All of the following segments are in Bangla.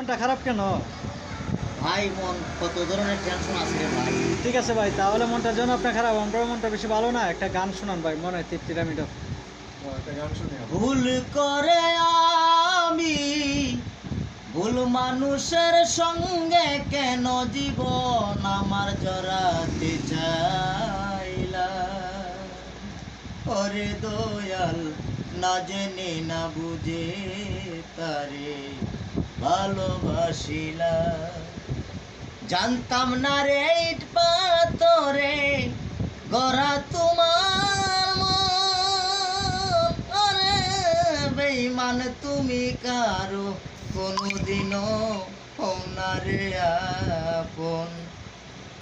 মনটা খারাপ কেন? ভাই মন কত ধরনের টেনশন আছে রে ভাই। ঠিক আছে ভাই, তাহলে মনটার জন্য আপনার খারাপ, আমার মনটা বেশি ভালো না। একটা গান শোনান ভাই, মনে হয় তৃপ্তিটা মিটক। একটা গান শুনি আমরা। ভুল করে আমি ভুল মানুষের সঙ্গে কেন জীবন আমার জড়াতে চাইলাম। ওরে দয়াল, না জেনে না বুঝে তারে ভালোবাসিলাম। জানতাম না রে ইট পাথরে গড়া তোমার মন। আরে বেঈমান তুমি কারো কোনোদিনও হও না রে আপন।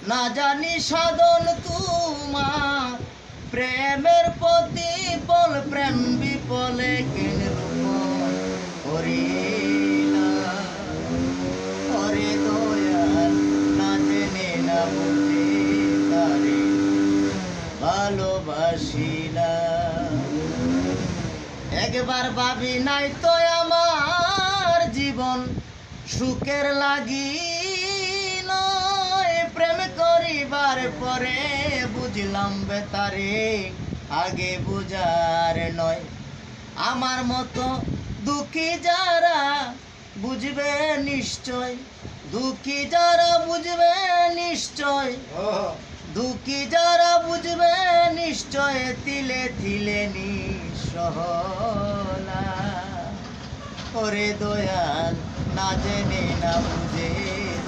না জানি সাধন তোমার প্রেমের প্রতিফল, প্রেম বিফলে কেন রূপন করিলাম। ওরে দয়াল, না জেনে না বুঝে তারে ভালোবাসিলাম। একবার ভাবি নাই তো আমার জীবন সুখের লাগি নয়। প্রেম করিবার পরে বুঝলাম বেতারে আগে বুঝার নয়। আমার মতো দুঃখী যারা বুঝবে নিশ্চয়, দুঃখী যারা বুঝবে নিশ্চয়, দুঃখী যারা বুঝবে নিশ্চয়, তিলে তিলে নিঃসহলা। ওরে দয়াল, না জেনে না বুঝে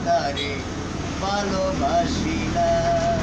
তারে ভালোবাসিলাম।